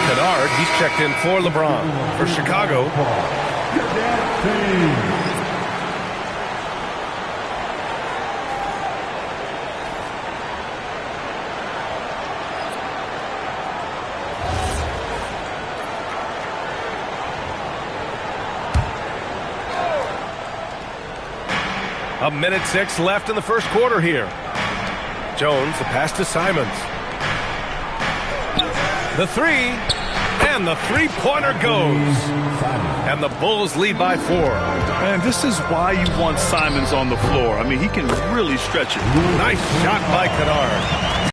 Kennard, he's checked in for LeBron. For Chicago, a minute 6 left in the first quarter here. Jones, the pass to Simons. The three, and the three-pointer goes. And the Bulls lead by 4. And this is why you want Simons on the floor. I mean, he can really stretch it. Nice shot by Kennard.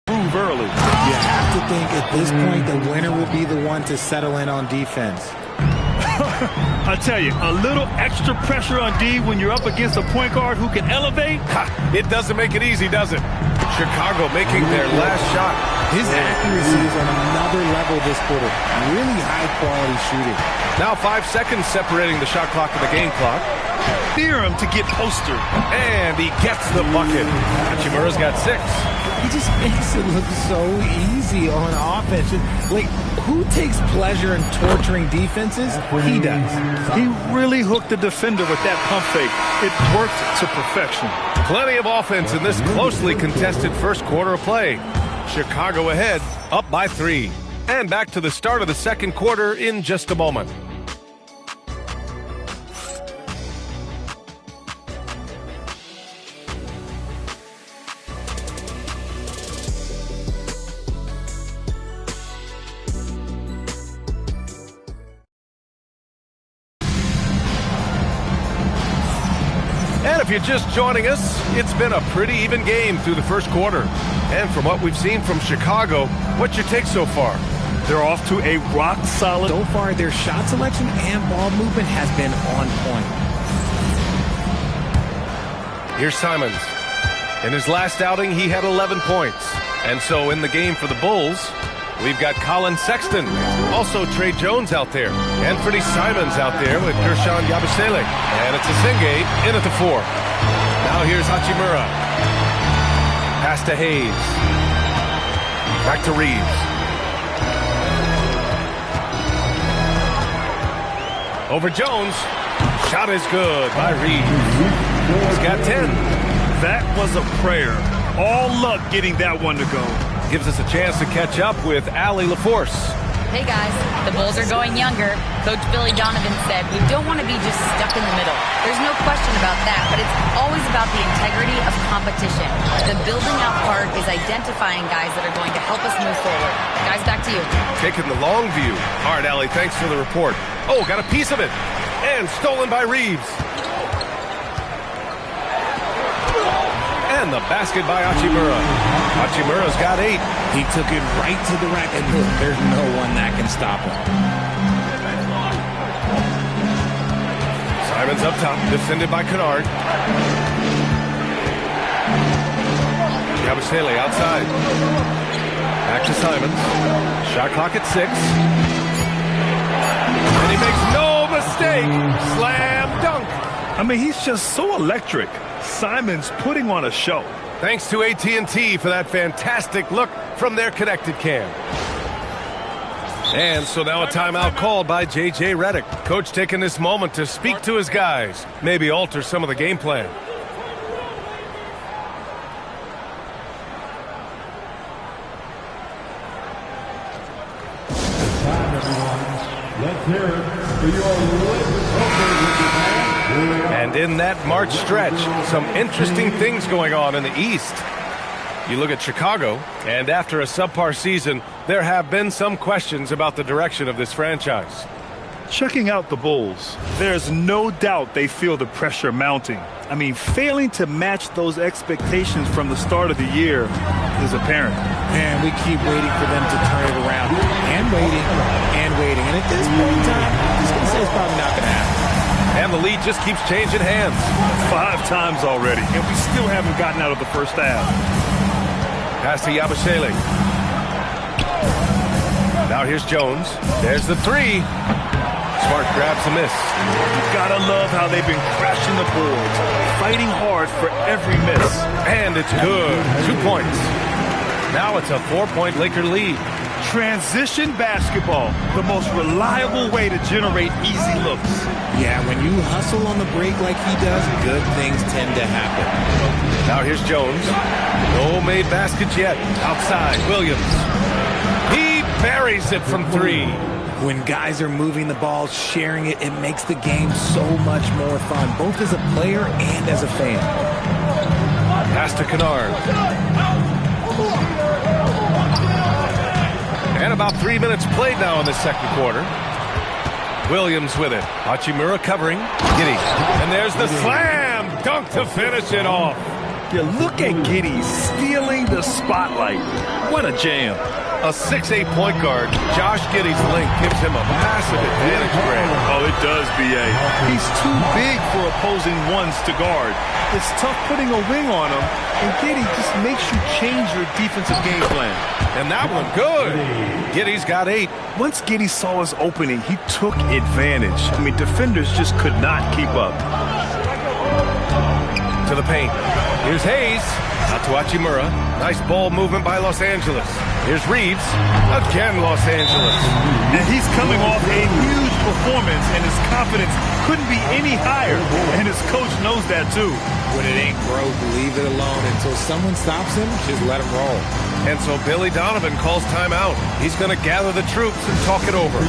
Move early. You have to think at this point the winner will be the one to settle in on defense. I tell you, a little extra pressure on D when you're up against a point guard who can elevate. It doesn't make it easy, does it? Chicago making their last shot. His accuracy is on another level this quarter. Really high-quality shooting. Now 5 seconds separating the shot clock and the game clock. Fear him to get postered. And he gets the bucket. Hachimura's got 6. He just makes it look so easy on offense. Like, who takes pleasure in torturing defenses? He does. He really hooked the defender with that pump fake. It worked to perfection. Plenty of offense in this closely contested first quarter of play. Chicago ahead, up by 3. And back to the start of the second quarter in just a moment. And if you're just joining us, it's been a pretty even game through the first quarter. And from what we've seen from Chicago, what's your take so far? They're off to a rock-solid. So far, their shot selection and ball movement has been on point. Here's Simons. In his last outing, he had 11 points. And so in the game for the Bulls, we've got Colin Sexton, also Trey Jones out there, and Freddie Simons out there with Gershon Yabusele. And it's a Singate in at the 4. Now here's Hachimura. Pass to Hayes. Back to Reeves. Over Jones. Shot is good by Reeves. He's got 10. That was a prayer. All luck getting that one to go. Gives us a chance to catch up with Allie LaForce. Hey guys, the Bulls are going younger. Coach Billy Donovan said we don't want to be just stuck in the middle. There's no question about that, but it's always about the integrity of competition. The building out part is identifying guys that are going to help us move forward. Guys, back to you. Taking the long view. All right, Allie, thanks for the report. Oh, got a piece of it. And stolen by Reeves. And the basket by Hachimura. Hachimura's got 8. He took it right to the rack, and look, there's no one that can stop him. Simons up top, defended by Kennard. Yabusele outside. Back to Simons. Shot clock at 6. And he makes no mistake. Slam dunk. I mean, he's just so electric. Simons putting on a show. Thanks to AT&T for that fantastic look from their connected cam. And so now a timeout called by J.J. Redick. Coach taking this moment to speak to his guys, maybe alter some of the game plan. Let's hear it for your And in that March stretch, some interesting things going on in the East. You look at Chicago, and after a subpar season, there have been some questions about the direction of this franchise. Checking out the Bulls, there's no doubt they feel the pressure mounting. I mean, failing to match those expectations from the start of the year is apparent. And we keep waiting for them to turn it around. And waiting, and waiting. And at this point in time, I'm just going to say it's probably not going to happen. And the lead just keeps changing hands. 5 times already, and we still haven't gotten out of the first half. Pass to Yabusele. Now here's Jones. There's the 3. Smart grabs the miss. You gotta love how they've been crashing the boards. fighting hard for every miss. And it's good. 2 points. Now it's a 4-point Laker lead. Transition basketball, the most reliable way to generate easy looks. Yeah, when you hustle on the break like he does, good things tend to happen. Now here's Jones. No made baskets yet. Outside, Williams. He buries it from 3. When guys are moving the ball, sharing it, it makes the game so much more fun, both as a player and as a fan. Pass to Kennard. And about 3 minutes played now in the second quarter. Williams with it. Hachimura covering. Giddey. And there's the slam dunk to finish it off. Yeah, look at Giddey stealing the spotlight. What a jam. A 6'8" point guard, Josh Giddey's length gives him a massive advantage, Greg. Oh, it does, B.A. He's too big for opposing ones to guard. It's tough putting a wing on him, and Giddey just makes you change your defensive game plan. And that one good. Giddey's got 8. Once Giddey saw his opening, he took advantage. I mean, defenders just could not keep up. To the paint. Here's Hayes. Out to Hachimura. Nice ball movement by Los Angeles. Here's Reeves. Again, Los Angeles. And he's coming off a huge performance, and his confidence couldn't be any higher. And his coach knows that, too. When it ain't broke, leave it alone. Until someone stops him, just let him roll. And so Billy Donovan calls timeout. He's going to gather the troops and talk it over.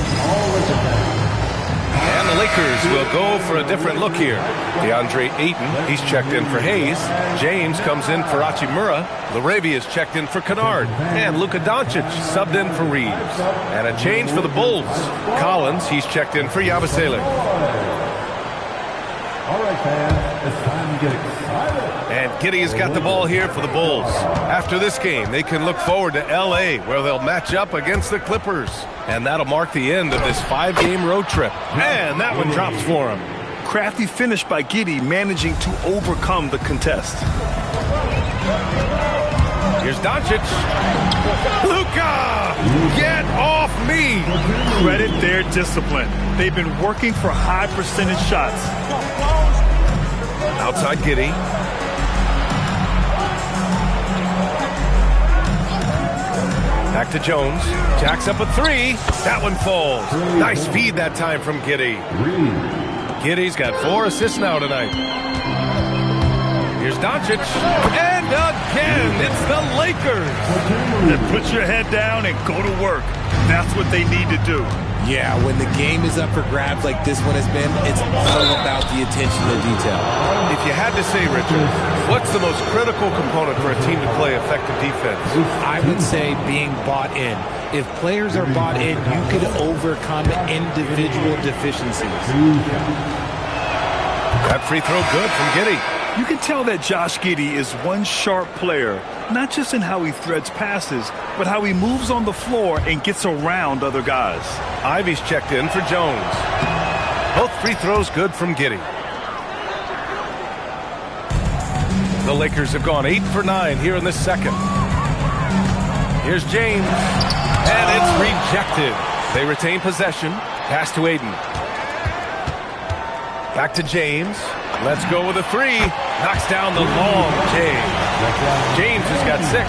And the Lakers will go for a different look here. DeAndre Ayton, he's checked in for Hayes. James comes in for Hachimura. Laravia's checked in for Kennard. And Luka Doncic subbed in for Reeves. And a change for the Bulls. Collins, he's checked in for Yabusele. All right, fans, it's time to get excited. And Giddey has got the ball here for the Bulls. After this game, they can look forward to L.A., where they'll match up against the Clippers. And that'll mark the end of this 5-game road trip. And that one drops for him. Crafty finish by Giddey, managing to overcome the contest. Here's Doncic. Luka! Get off me! Credit their discipline. They've been working for high percentage shots. Outside Giddey. Back to Jones. Jacks up a 3. That one falls. Nice feed that time from Giddey. Giddey's got 4 assists now tonight. Here's Doncic. And again, it's the Lakers. Then put your head down and go to work. That's what they need to do. Yeah, when the game is up for grabs like this one has been, it's all about the attention to detail. If you had to say, Richard, what's the most critical component for a team to play effective defense? I would say being bought in. If players are bought in, you could overcome individual deficiencies. That free throw good from Giddey. You can tell that Josh Giddey is one sharp player, not just in how he threads passes, but how he moves on the floor and gets around other guys. Ivy's checked in for Jones. Both free throws good from Giddey. The Lakers have gone 8 for 9 here in the second. Here's James. And it's rejected. They retain possession. Pass to Ayton. Back to James. Let's go with a 3. Knocks down the long James. James has got 6.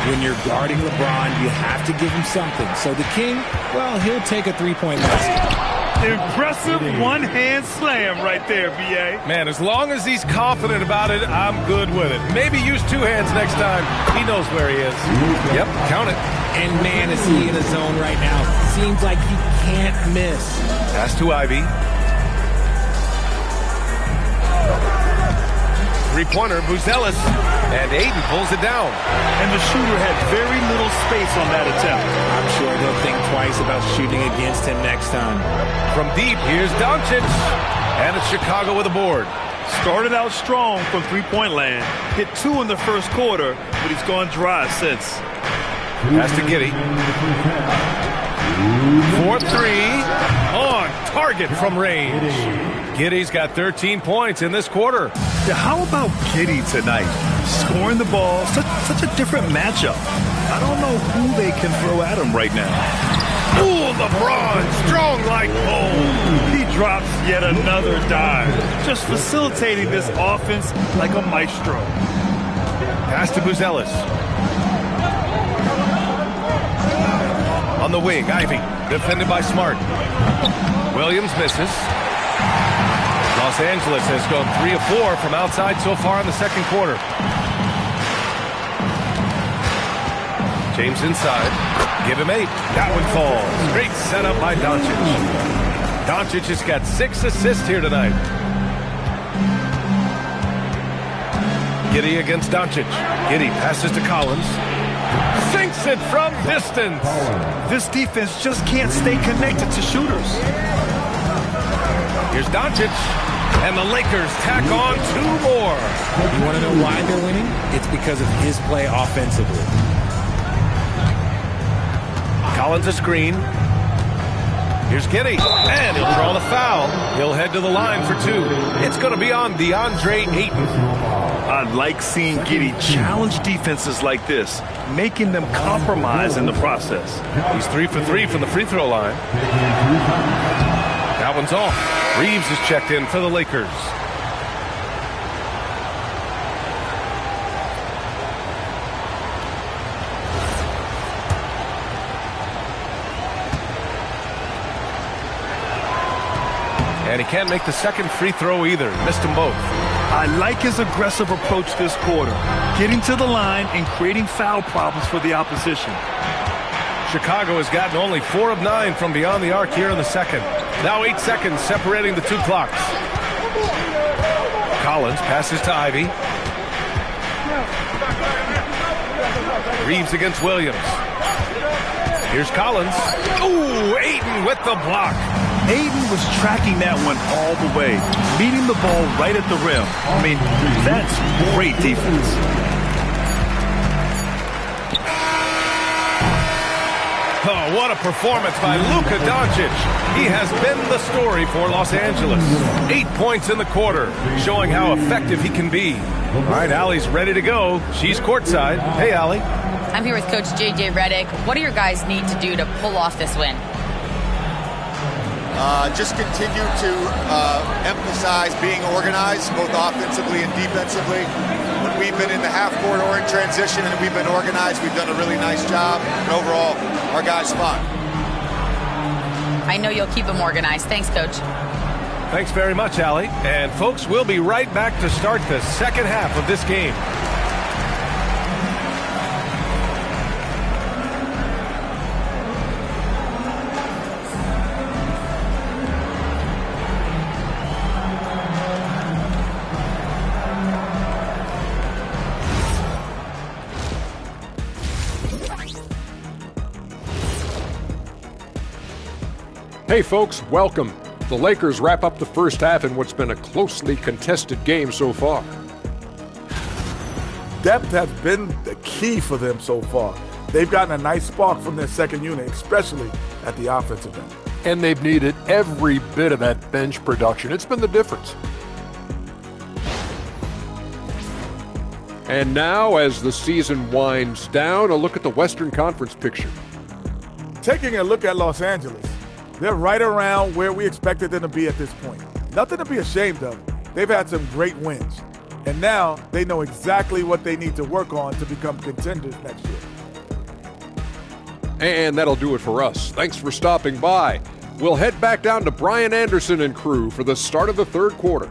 When you're guarding LeBron, you have to give him something. So the King, well, he'll take a 3-point basket. Impressive one-hand slam right there, B.A. Man, as long as he's confident about it, I'm good with it. Maybe use 2 hands next time. He knows where he is. Yep, count it. And man, is he in a zone right now. Seems like he can't miss. Pass to Ivy. Three-pointer, Buzelis. And Ayton pulls it down. And the shooter had very little space on that attempt. I'm sure they'll think twice about shooting against him next time. From deep, here's Doncic. And it's Chicago with a board. Started out strong from three-point land. Hit 2 in the first quarter, but he's gone dry since. Pass to Giddey. 4-3. On target from range. Giddey's got 13 points in this quarter. Yeah, how about Giddey tonight? Scoring the ball, such a different matchup. I don't know who they can throw at him right now. Ooh, LeBron, strong like gold. He drops yet another dive, just facilitating this offense like a maestro. Pass to Buzelis. On the wing, Ivy, defended by Smart. Williams misses. Los Angeles has gone 3 of 4 from outside so far in the second quarter. James inside. Give him 8. That one falls. Great setup by Doncic. Doncic has got 6 assists here tonight. Giddey against Doncic. Giddey passes to Collins. Sinks it from distance. This defense just can't stay connected to shooters. Here's Doncic. And the Lakers tack on 2 more. You want to know why they're winning? It's because of his play offensively. Collins a screen. Here's Giddey. And he'll draw the foul. He'll head to the line for 2. It's going to be on DeAndre Ayton. I like seeing Giddey challenge defenses like this, making them compromise in the process. He's 3 for 3 from the free throw line. That one's off. Reeves is checked in for the Lakers. And he can't make the second free throw either. Missed them both. I like his aggressive approach this quarter, getting to the line and creating foul problems for the opposition. Chicago has gotten only 4 of 9 from beyond the arc here in the second. Now 8 seconds separating the 2 clocks. Collins passes to Ivy. Reeves against Williams. Here's Collins. Ooh, Ayton with the block. Ayton was tracking that one all the way, meeting the ball right at the rim. I mean, that's great defense. Oh, what a performance by Luka Doncic. He has been the story for Los Angeles. 8 points in the quarter, showing how effective he can be. All right, Allie's ready to go. She's courtside. Hey, Allie. I'm here with Coach J.J. Redick. What do your guys need to do to pull off this win? Just continue to emphasize being organized, both offensively and defensively. When we've been in the half court or in transition and we've been organized, we've done a really nice job. And overall, our guys fought. I know you'll keep them organized. Thanks, Coach. Thanks very much, Allie. And, folks, we'll be right back to start the second half of this game. Hey folks, welcome. The Lakers wrap up the first half in what's been a closely contested game so far. Depth has been the key for them so far. They've gotten a nice spark from their second unit, especially at the offensive end. And they've needed every bit of that bench production. It's been the difference. And now, as the season winds down, a look at the Western Conference picture. Taking a look at Los Angeles, they're right around where we expected them to be at this point. Nothing to be ashamed of. They've had some great wins. And now they know exactly what they need to work on to become contenders next year. And that'll do it for us. Thanks for stopping by. We'll head back down to Brian Anderson and crew for the start of the third quarter.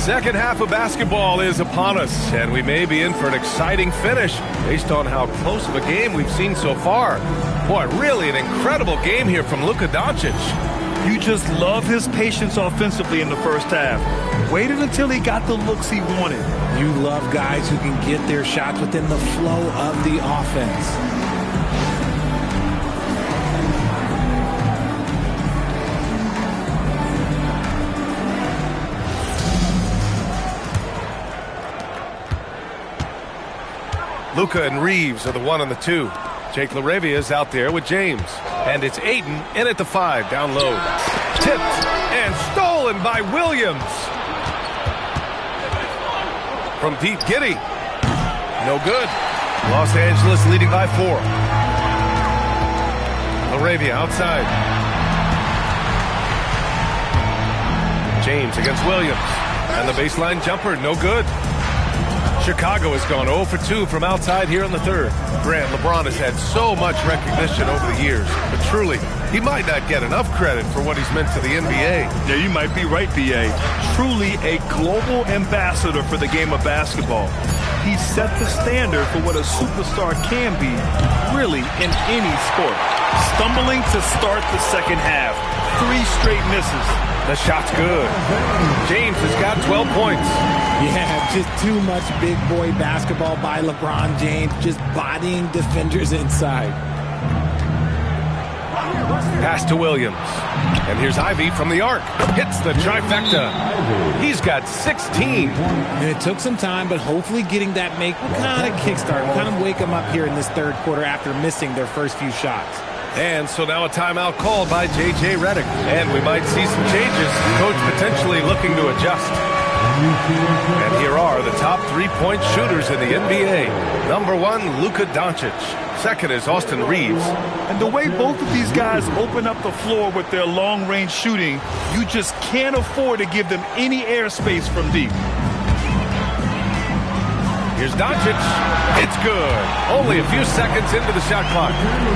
Second half of basketball is upon us, and we may be in for an exciting finish based on how close of a game we've seen so far. Boy, really an incredible game here from Luka Doncic. You just love his patience offensively in the first half. Waited until he got the looks he wanted. You love guys who can get their shots within the flow of the offense. Luka and Reeves are the 1 and the 2. Jake LaRavia is out there with James. And it's Ayton in at the 5, down low. Tipped and stolen Stolen by Williams. From deep, Giddey. No good. Los Angeles leading by 4. Laravia outside. James against Williams. And the baseline jumper, no good. Chicago has gone 0 for 2 from outside here in the third. Grant, LeBron has had so much recognition over the years, but truly, he might not get enough credit for what he's meant to the NBA. Yeah, you might be right, B.A. Truly a global ambassador for the game of basketball. He set the standard for what a superstar can be, really, in any sport. Stumbling to start the second half. 3 straight misses. The shot's good. James has got 12 points. Yeah, just too much big boy basketball by LeBron James, just bodying defenders inside. Pass to Williams. And here's Ivy from the arc. Hits the trifecta. He's got 16. And it took some time, but hopefully getting that make will kind of kickstart, kind of wake them up here in this third quarter after missing their first few shots. And so now a timeout called by J.J. Redick. And we might see some changes. Coach potentially looking to adjust. And here are the top three-point shooters in the NBA. Number 1, Luka Doncic. Second is Austin Reeves. And the way both of these guys open up the floor with their long-range shooting, you just can't afford to give them any airspace from deep. Here's Doncic. It's good. Only a few seconds into the shot clock.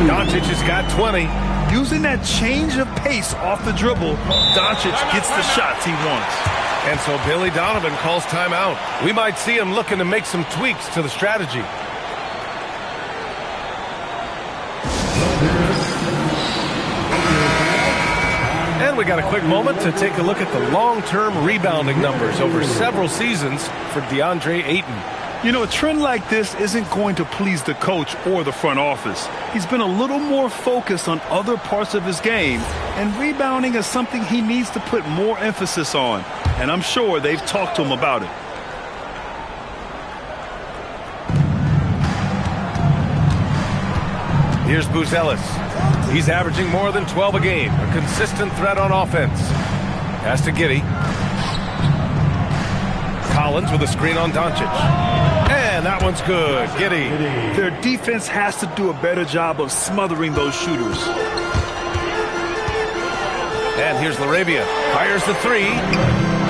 Doncic has got 20. Using that change of pace off the dribble, Doncic gets the shots he wants. And so Billy Donovan calls timeout. We might see him looking to make some tweaks to the strategy. And we got a quick moment to take a look at the long-term rebounding numbers over several seasons for DeAndre Ayton. You know, a trend like this isn't going to please the coach or the front office. He's been a little more focused on other parts of his game, and rebounding is something he needs to put more emphasis on. And I'm sure they've talked to him about it. Here's Buzelis. He's averaging more than 12 a game, a consistent threat on offense. Pass to Giddey. Collins with a screen on Doncic. And that one's good. Giddey. Their defense has to do a better job of smothering those shooters. And here's Laravia. Fires the three.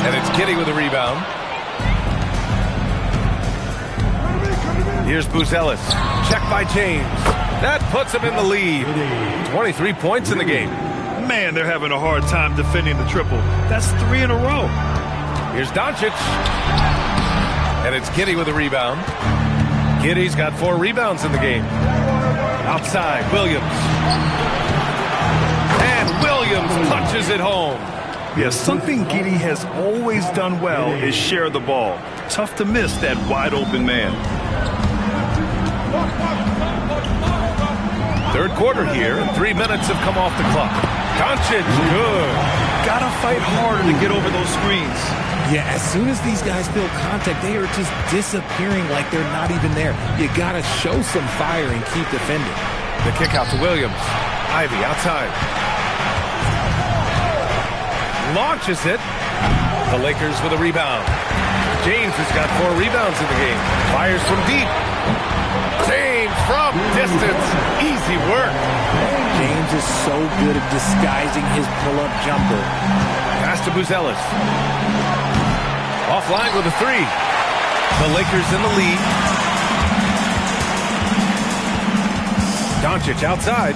And it's Giddey with a rebound. Here's Buzelis. Check by James. That puts him in the lead. 23 points in the game. Man, they're having a hard time defending the triple. That's 3 in a row. Here's Doncic. And it's Giddey with a rebound. Giddey's got 4 rebounds in the game. Outside, Williams. And Williams punches it home. Yeah, something Giddey has always done well is share the ball. Tough to miss that wide open man. Third quarter here, and 3 minutes have come off the clock. Doncic, good. Gotta fight harder to get over those screens. Yeah, as soon as these guys feel contact, they are just disappearing like they're not even there. You gotta show some fire and keep defending. The kick out to Williams. Ivy outside. Launches it. The Lakers with a rebound. James has got 4 rebounds in the game. Fires from deep. James from distance. Easy work. James is so good at disguising his pull-up jumper. Pass to Buzelis. Offline with a 3. The Lakers in the lead. Doncic outside.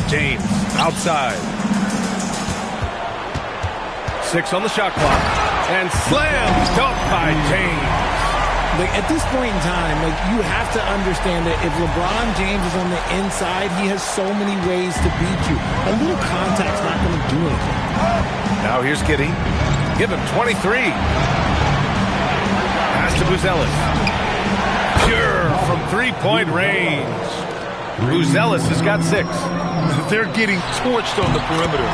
James outside. 6 on the shot clock. And slam dunk by James. Like, at this point in time, like, you have to understand that if LeBron James is on the inside, he has so many ways to beat you. A little contact's not going to do anything. Now here's Giddey. Give him 23. Pass to Buzelis. Pure from 3-point range. Buzelis has got 6. They're getting torched on the perimeter.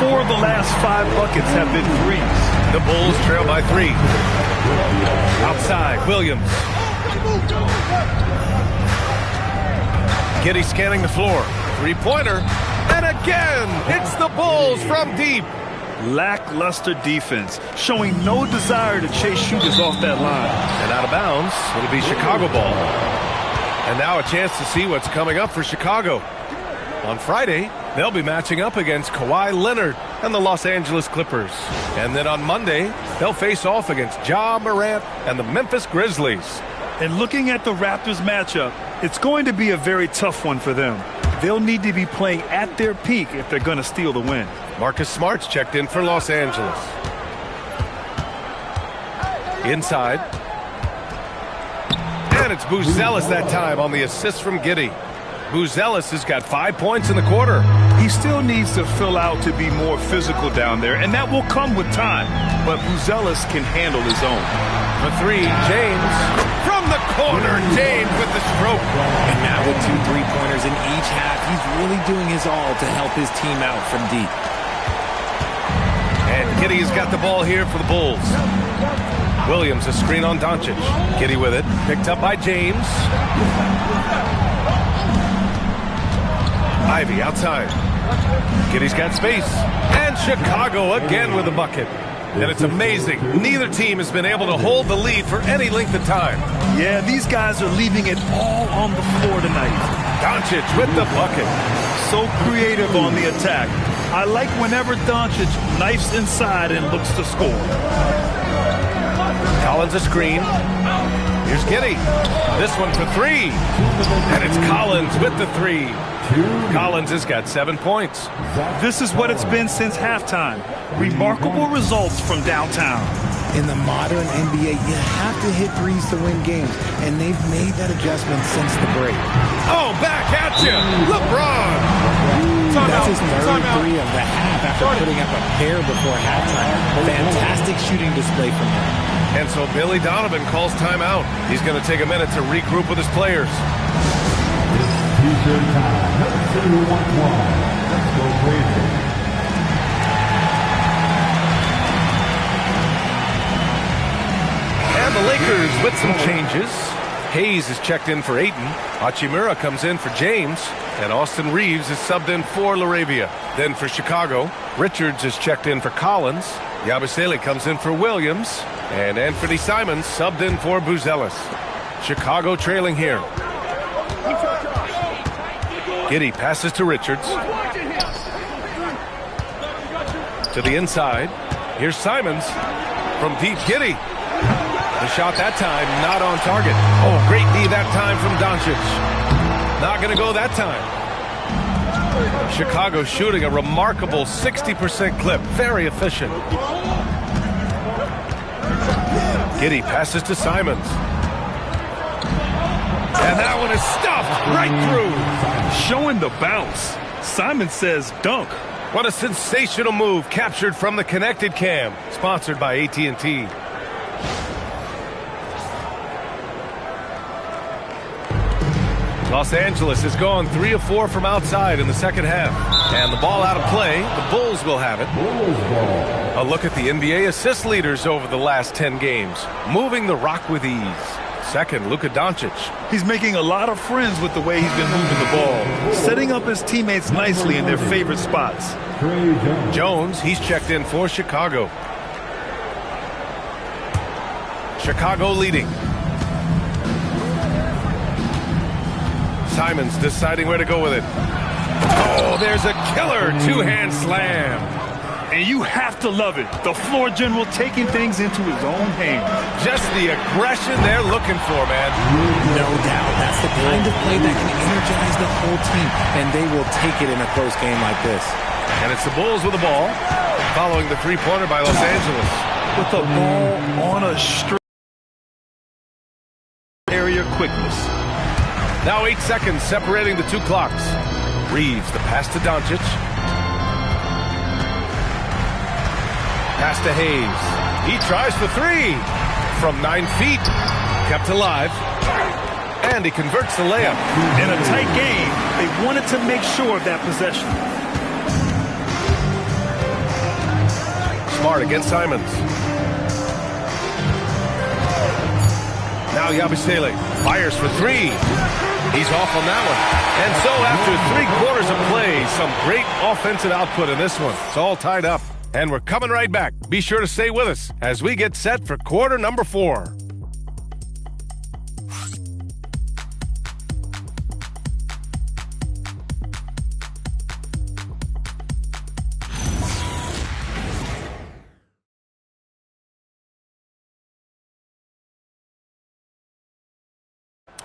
4 of the last 5 buckets have been threes. The Bulls trail by 3. Outside, Williams. Giddey scanning the floor. 3-pointer. And again, it's the Bulls from deep. Lackluster defense, showing no desire to chase shooters off that line. And out of bounds, it'll be Chicago ball. And now a chance to see what's coming up for Chicago. On Friday, they'll be matching up against Kawhi Leonard and the Los Angeles Clippers. And then on Monday, they'll face off against Ja Morant and the Memphis Grizzlies. And looking at the Raptors matchup, it's going to be a very tough one for them. They'll need to be playing at their peak if they're going to steal the win. Marcus Smart's checked in for Los Angeles. Inside. And it's Buzelis that time on the assist from Giddey. Buzelis has got 5 points in the quarter. He still needs to fill out to be more physical down there, and that will come with time. But Buzelis can handle his own. For three, James. From the corner, James with the stroke. And now with 2 3-pointers in each half, he's really doing his all to help his team out from deep. And Giddey's got the ball here for the Bulls. Williams, a screen on Doncic. Giddey with it. Picked up by James. Ivy outside. Giddey's got space. And Chicago again with a bucket. And it's amazing. Neither team has been able to hold the lead for any length of time. Yeah, these guys are leaving it all on the floor tonight. Doncic with the bucket. So creative on the attack. I like whenever Doncic knifes inside and looks to score. Collins a screen. Here's Giddey. This one for three. And it's Collins with the three. Collins has got 7 points. This is what it's been since halftime. Remarkable results from downtown. In the modern NBA, you have to hit threes to win games, and they've made that adjustment since the break. Oh, back at you, LeBron. That's his third three of the half after putting up a pair before halftime. Fantastic shooting display from him. And so Billy Donovan calls timeout. He's going to take a minute to regroup with his players. And the Lakers with some changes. Hayes is checked in for Ayton. Hachimura comes in for James. And Austin Reeves is subbed in for LaRavia. Then for Chicago, Richards is checked in for Collins. Yabusele comes in for Williams. And Anthony Simons subbed in for Buzelis. Chicago trailing here. Giddey passes to Richards. To the inside. Here's Simons. From deep, Giddey. The shot that time, not on target. Oh, great D that time from Doncic. Not going to go that time. Chicago shooting a remarkable 60% clip. Very efficient. Giddey passes to Simons. And that one is stuffed right through. Showing the bounce. Simon says dunk. What a sensational move captured from the Connected Cam. Sponsored by AT&T. Los Angeles has gone 3 of 4 from outside in the second half. And the ball out of play, the Bulls will have it. A look at the NBA assist leaders over the last 10 games. Moving the rock with ease. Second, Luka Doncic. He's making a lot of friends with the way he's been moving the ball, setting up his teammates nicely in their favorite spots. Jones, he's checked in for Chicago. Chicago leading. Simons deciding where to go with it. Oh, there's a killer two-hand slam. And you have to love it. The floor general taking things into his own hands. Just the aggression they're looking for, man. No doubt. That's the kind of play that can energize the whole team, and they will take it in a close game like this. And it's the Bulls with the ball, following the three-pointer by Los Angeles. With the ball on a string. Area quickness. Now 8 seconds separating the two clocks. Reeves, the pass to Doncic. Pass to Hayes. He tries for three. From 9 feet. Kept alive. And he converts the layup. In a tight game, they wanted to make sure of that possession. Smart against Simons. Now Yabusele fires for three. He's off on that one. And so after 3 quarters of play, some great offensive output in this one. It's all tied up. And we're coming right back. Be sure to stay with us as we get set for quarter number 4.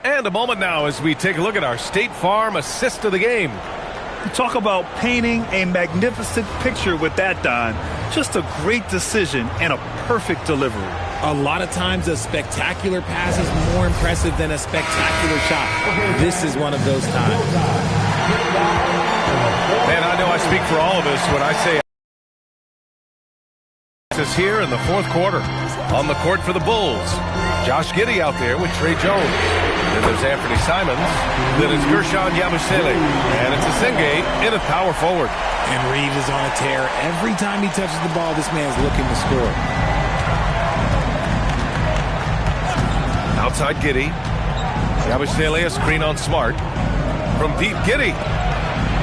And a moment now as we take a look at our State Farm assist of the game. Talk about painting a magnificent picture with that, Don. Just a great decision and a perfect delivery. A lot of times a spectacular pass is more impressive than a spectacular shot. This is one of those times. Man, I know I speak for all of us when I say is here in the 4th quarter. On the court for the Bulls, Josh Giddey out there with Trey Jones. Then there's Anthony Simons. Then it's Gershon Yabusele. And it's Asenge in at power forward. And Reeves is on a tear. Every time he touches the ball, this man's looking to score. Outside Giddey. Yabusele a screen on Smart. From deep, Giddey.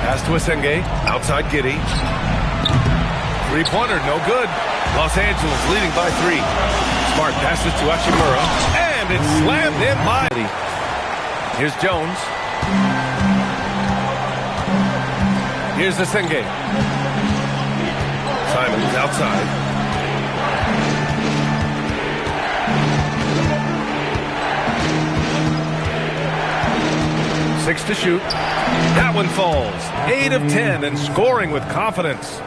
Pass to Asenge. Outside Giddey. 3-pointer, no good. Los Angeles leading by 3. Smart passes to Hachimura. And it's slammed in by... Here's Jones. Here's Asenge. Simons outside. Six to shoot. That one falls. 8 of 10 and scoring with confidence.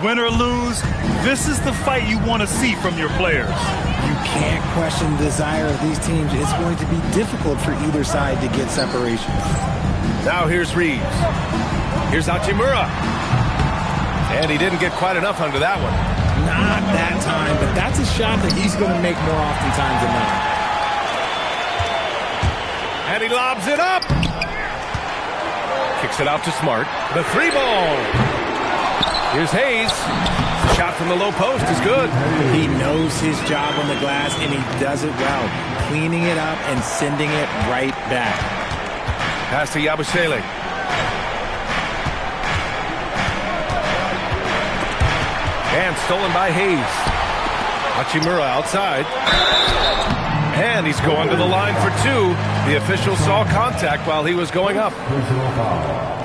Win or lose, this is the fight you want to see from your players. You can't question the desire of these teams. It's going to be difficult for either side to get separation. Now here's Reeves. Here's Hachimura. And he didn't get quite enough under that one. Not that time, but that's a shot that he's going to make more oftentimes than not. And he lobs it up. Kicks it out to Smart. The 3-ball. Here's Hayes. Shot from the low post is good. He knows his job on the glass, and he does it well. Cleaning it up and sending it right back. Pass to Yabusele. And stolen by Hayes. Hachimura outside. And he's going to the line for 2. The official saw contact while he was going up.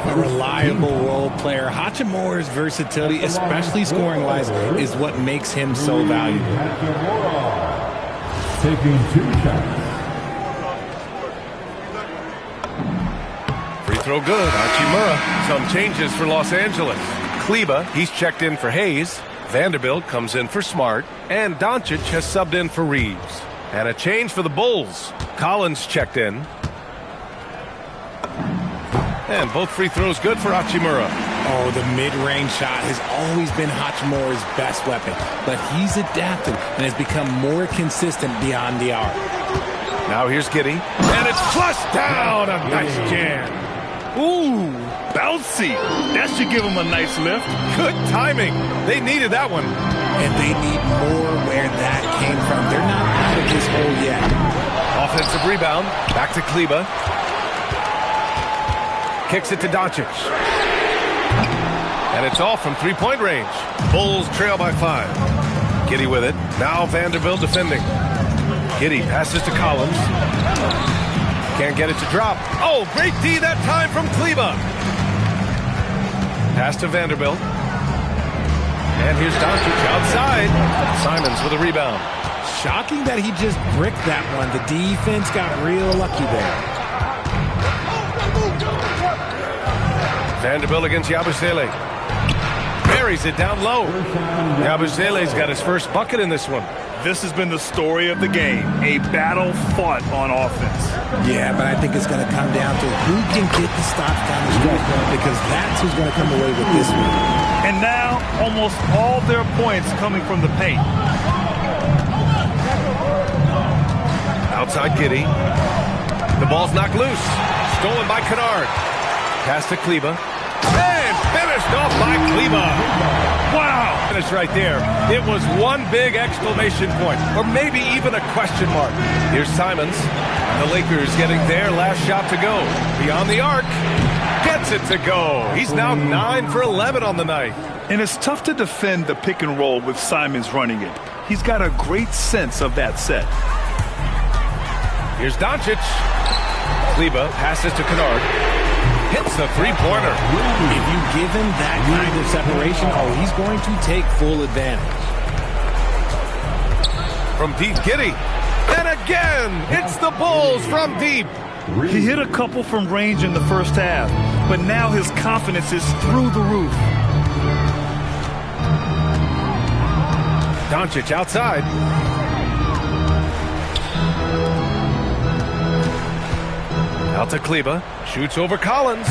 A reliable role player. Hachimura's versatility, especially scoring-wise, is what makes him so valuable. Taking 2 shots. Free throw good. Hachimura. Some changes for Los Angeles. Kleba, he's checked in for Hayes. Vanderbilt comes in for Smart. And Doncic has subbed in for Reeves. And a change for the Bulls. Collins checked in. And both free throws good for Hachimura. Oh, the mid-range shot has always been Hachimura's best weapon. But he's adapted and has become more consistent beyond the arc. Now here's Giddey. And it's flushed down. A nice jam. Ooh, bouncy. That should give him a nice lift. Good timing. They needed that one. And they need more where that came from. They're not out of this hole yet. Offensive rebound. Back to Kleba. Kicks it to Doncic. And it's off from 3-point range. Bulls trail by 5. Giddey with it. Now Vanderbilt defending. Giddey passes to Collins. Can't get it to drop. Oh, great D that time from Kleba. Pass to Vanderbilt. And here's Doncic outside. Simons with a rebound. Shocking that he just bricked that one. The defense got real lucky there. Vanderbilt against Yabusele. Buries it down low. Yabusele's got his first bucket in this one. This has been the story of the game. A battle fought on offense. Yeah, but I think it's going to come down to who can get the stops down the stretch, because that's who's going to come away with this one. And now, almost all their points coming from the paint. Outside Giddey. The ball's knocked loose. Stolen by Kennard. Pass to Kleba. And finished Picked off by Kleba. Wow! Finish right there. It was one big exclamation point, or maybe even a question mark. Here's Simons. The Lakers getting their last shot to go. Beyond the arc. Gets it to go. He's now 9 for 11 on the night. And it's tough to defend the pick and roll with Simons running it. He's got a great sense of that set. Here's Doncic. Kleba passes to Kennard. Hits a three-pointer. If you give him that kind of separation, he's going to take full advantage. From deep, Giddey. And again, it's the Bulls from deep. He hit a couple from range in the first half, but now his confidence is through the roof. Doncic outside. Out to Kleba. Shoots over Collins.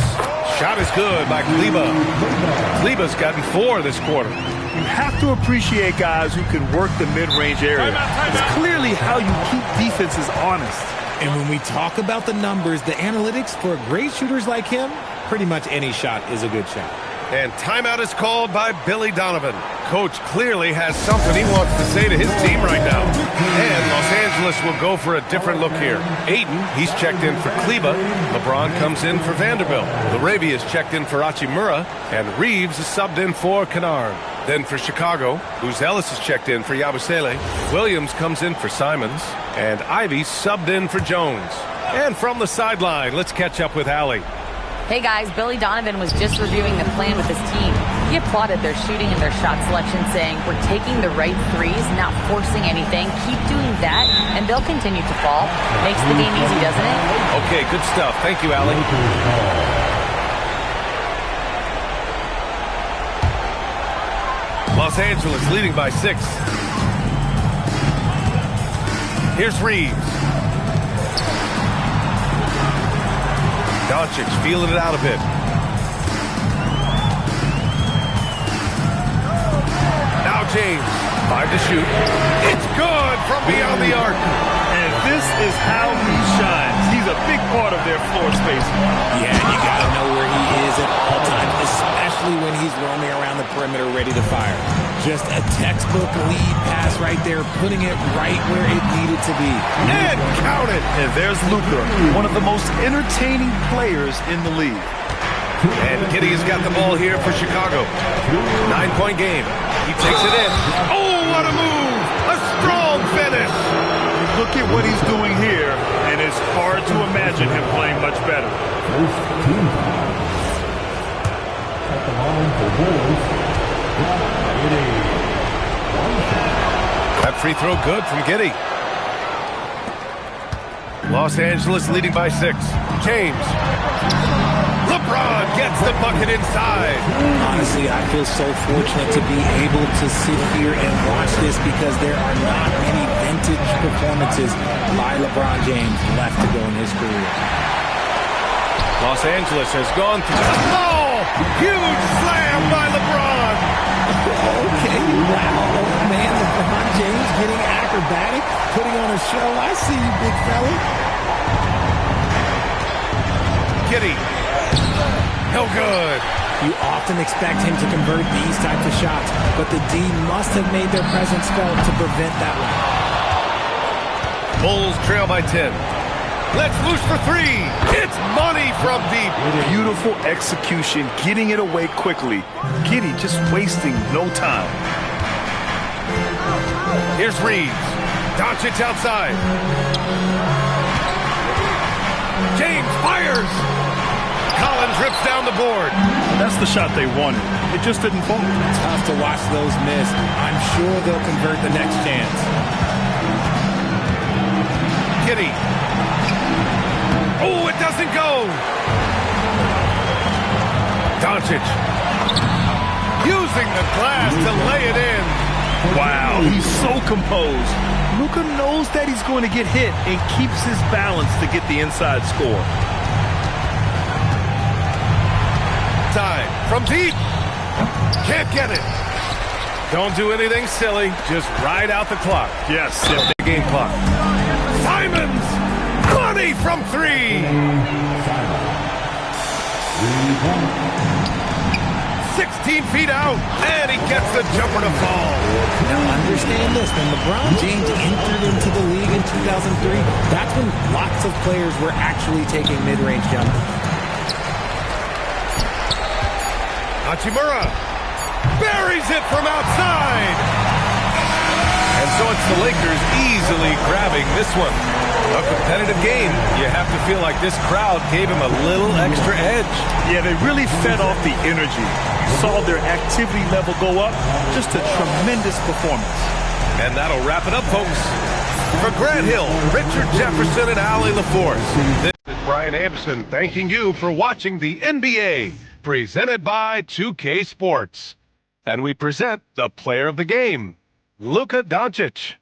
Shot is good by Kleba. Kleba's gotten 4 this quarter. You have to appreciate guys who can work the mid-range area. It's clearly how you keep defenses honest. And when we talk about the numbers, the analytics for great shooters like him, pretty much any shot is a good shot. And timeout is called by Billy Donovan. Coach clearly has something he wants to say to his team right now. And Los Angeles will go for a different look here. Ayton, he's checked in for Kleba. LeBron comes in for Vanderbilt. Larabi is checked in for Hachimura. And Reeves is subbed in for Kennard. Then for Chicago, Booz Ellis is checked in for Yabusele. Williams comes in for Simons. And Ivy subbed in for Jones. And from the sideline, let's catch up with Allie. Hey guys, Billy Donovan was just reviewing the plan with his team. He applauded their shooting and their shot selection, saying, "We're taking the right threes, not forcing anything. Keep doing that, and they'll continue to fall." Makes the game easy, doesn't it? Okay, good stuff. Thank you, Allie. Los Angeles leading by 6. Here's Reeves. Doncic feeling it out a bit. Now James, 5 to shoot. It's good from beyond the arc. And this is how he shines. He's a big part of their floor space. Yeah, you got to know where he is at all times, especially when he's roaming around the perimeter ready to fire. Just a textbook lead pass right there, putting it right where it needed to be. And count it. And there's Luka, one of the most entertaining players in the league. And Giddey's got the ball here for Chicago. 9-point game. He takes it in. Oh, what a move! A strong finish! Look at what he's doing here, and it's hard to imagine him playing much better. At the line for Bulls, That free throw good from Giddey. Los Angeles leading by 6. James. LeBron gets the bucket inside. Honestly, I feel so fortunate to be able to sit here and watch this because there are not many vintage performances by LeBron James left to go in his career. Los Angeles has gone through. Oh! Huge slam by LeBron! Okay, wow. Oh, man, LeBron James getting acrobatic, putting on a show. I see you, big fella. Giddey. No good. You often expect him to convert these types of shots, but the D must have made their presence felt to prevent that one. Bulls trail by 10. Let's loose for 3. It's money from deep. Beautiful execution, getting it away quickly. Giddey just wasting no time. Here's Reeves. Doncic outside. James fires. Collins rips down the board. That's the shot they wanted. It just didn't fall. Tough to watch those miss. I'm sure they'll convert the next chance. Giddey. Oh, it doesn't go. Doncic. Using the glass to lay it in. Wow, he's so composed. Luka knows that he's going to get hit and keeps his balance to get the inside score. Time from deep. Can't get it. Don't do anything silly. Just ride out the clock. Yes. The game clock. Simons. Money from 3. 16 feet out, and he gets the jumper to fall. Now understand this, when LeBron James entered into the league in 2003, that's when lots of players were actually taking mid-range jumpers. Hachimura buries it from outside. And so it's the Lakers easily grabbing this one. A competitive game. You have to feel like this crowd gave him a little extra edge. Yeah, they really fed off the energy. Saw their activity level go up. Just a tremendous performance. And that'll wrap it up, folks. For Grant Hill, Richard Jefferson, and Allie LaForce, this is Brian Anderson thanking you for watching the NBA, presented by 2K Sports. And we present the player of the game, Luka Doncic.